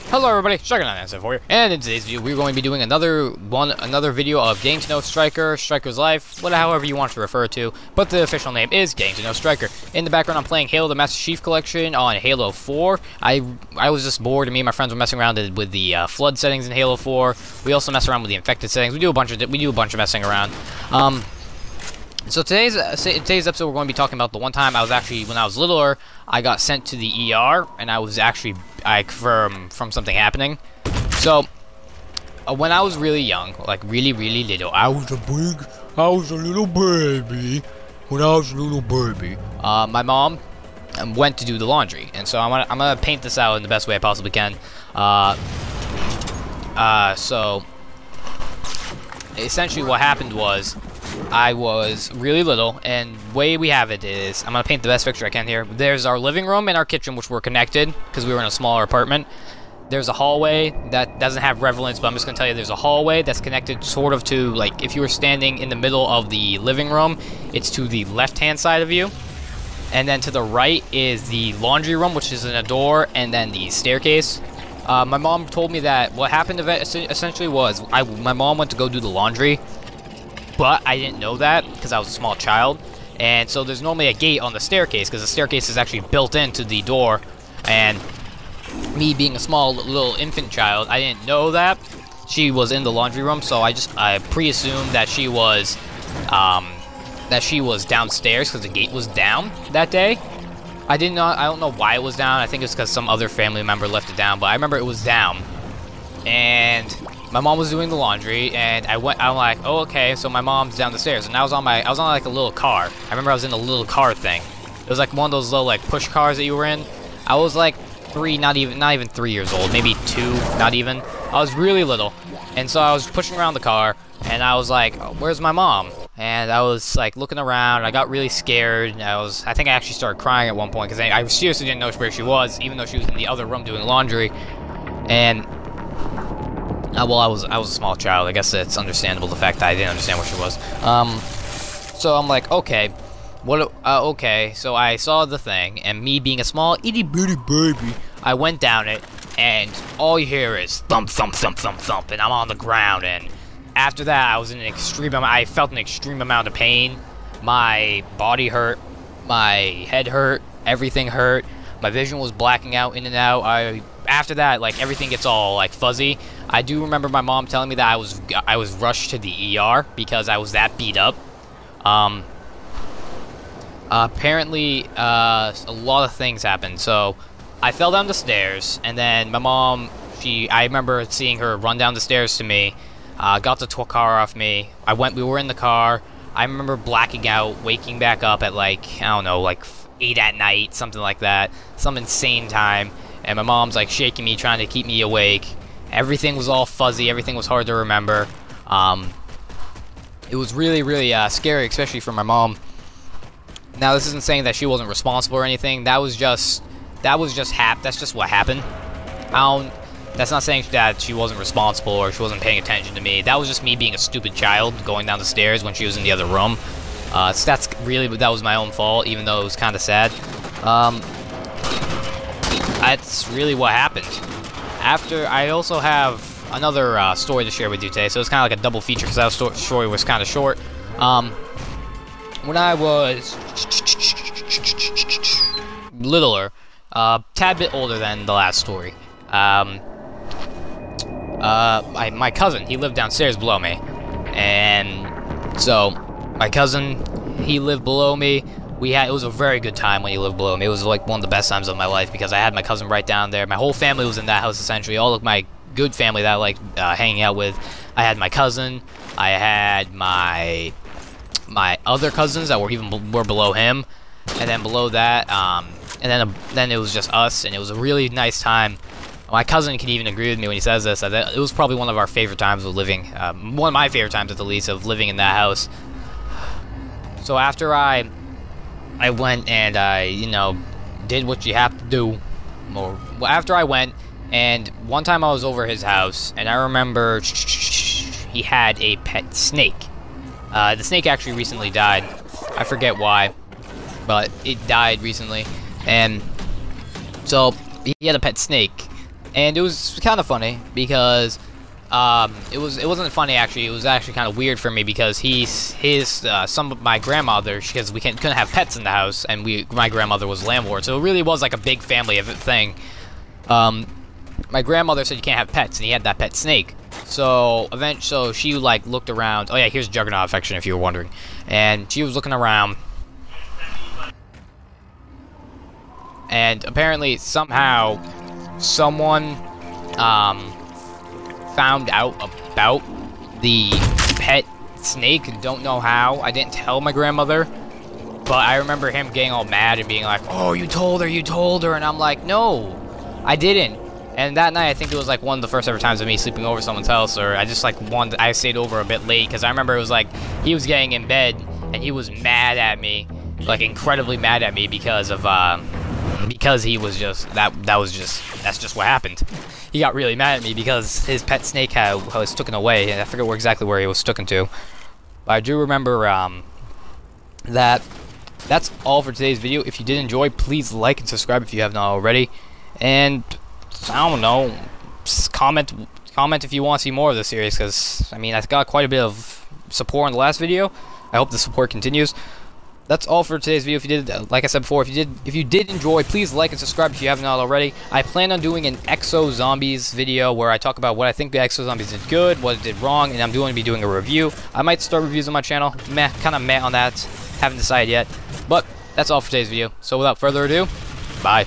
Hello everybody, Striker997 for you, and in today's video we're going to be doing another video of Getting to Know Striker, Striker's Life, however you want to refer to, but the official name is Getting to Know Striker. In the background I'm playing Halo the Master Chief Collection on Halo 4. I was just bored, and me and my friends were messing around with the flood settings in Halo 4. We also mess around with the infected settings. We do a bunch of messing around. So today's episode we're going to be talking about the one time I was actually, when I was littler, I got sent to the ER, and I was actually, from something happening. So, when I was really young, like really little, I was a little baby. When I was a little baby, my mom went to do the laundry, and so I'm gonna paint this out in the best way I possibly can. So, essentially what happened was, I was really little, and the way we have it is, I'm going to paint the best picture I can here. There's our living room and our kitchen, which were connected, because we were in a smaller apartment. There's a hallway that doesn't have relevance, but I'm just going to tell you there's a hallway that's connected sort of to, like, if you were standing in the middle of the living room, it's to the left-hand side of you. And then to the right is the laundry room, which is in a door, and then the staircase. My mom told me that what happened essentially was, my mom went to go do the laundry, but I didn't know that because I was a small child, and so there's normally a gate on the staircase because the staircase is actually built into the door, and me being a small little infant child, I didn't know that she was in the laundry room, so I pre-assumed that she was downstairs because the gate was down that day. I don't know why it was down. I think it's because some other family member left it down, but I remember it was down, and my mom was doing the laundry, and I'm like, oh, okay, so my mom's down the stairs, and I was on like a little car. I remember I was in a little car thing. It was like one of those little like push cars that you were in. I was like 3, not even 3 years old, maybe 2, not even. I was really little, and so I was pushing around the car, and I was like, oh, where's my mom? And I was like looking around. I got really scared. I think I actually started crying at one point because I seriously didn't know where she was, even though she was in the other room doing laundry, and. Well, I was a small child. I guess it's understandable the fact that I didn't understand where she was. So I'm like, okay, okay. So I saw the thing, and me being a small itty bitty baby, I went down it, and all you hear is thump, thump, thump, thump, thump, and I'm on the ground. And after that, I felt an extreme amount of pain. My body hurt, my head hurt, everything hurt. My vision was blacking out in and out. After that, like, everything gets all like fuzzy. I do remember my mom telling me that I was rushed to the ER because I was that beat up. Apparently, a lot of things happened. So, I fell down the stairs, and then my mom, I remember seeing her run down the stairs to me, got the car off me. We were in the car. I remember blacking out, waking back up at like, I don't know, like 8 at night, something like that. Some insane time. And my mom's like shaking me, trying to keep me awake. Everything was all fuzzy. Everything was hard to remember. It was really scary, especially for my mom. Now, this isn't saying that she wasn't responsible or anything. That's just what happened. That's not saying that she wasn't responsible or she wasn't paying attention to me. That was just me being a stupid child going down the stairs when she was in the other room. So that was my own fault, even though it was kind of sad. That's really what happened. I also have another story to share with you today, so it's kind of like a double feature because that story was kind of short. When I was littler, tad bit older than the last story, my cousin, he lived downstairs below me, and so my cousin, he lived below me. It was a very good time when he lived below me. It was like one of the best times of my life because I had my cousin right down there. My whole family was in that house, essentially. All of my good family that I liked hanging out with. I had my cousin. I had my other cousins that were below him, and then below that, and then it was just us, and it was a really nice time. My cousin can even agree with me when he says this. It was probably one of our favorite times of living, one of my favorite times at the least, of living in that house. So after I went and I, did what you have to do. After I went, and one time I was over his house, and I remember he had a pet snake. The snake actually recently died. I forget why, but it died recently. And so he had a pet snake, And it was kind of funny because it wasn't funny actually. It was actually kind of weird for me because some of my grandmother, because we couldn't have pets in the house, and my grandmother was landlord, so it really was like a big family thing. My grandmother said you can't have pets, and he had that pet snake. So she like looked around. Oh yeah, here's Juggernaut affection if you were wondering. And she was looking around, and apparently somehow someone found out about the pet snake. Don't know how. I didn't tell my grandmother, but I remember him getting all mad and being like, "Oh, you told her," and I'm like, "No, I didn't." And that night, I think it was like one of the first ever times of me sleeping over someone's house, or I just like I stayed over a bit late because I remember it was like he was getting in bed and he was mad at me, like incredibly mad at me because he was just that's just what happened. He got really mad at me because his pet snake was taken away, and I forget exactly where he was taken to. But I do remember that's all for today's video. If you did enjoy, please like and subscribe if you have not already, and I don't know, just comment if you want to see more of this series, because I mean I got quite a bit of support in the last video. I hope the support continues. That's all for today's video. If you did, like I said before, if you did enjoy, please like and subscribe if you have not already. I plan on doing an Exo Zombies video where I talk about what I think the Exo Zombies did good, what it did wrong, and I'm going to be doing a review. I might start reviews on my channel. Kind of meh on that. Haven't decided yet. But that's all for today's video. So without further ado, bye.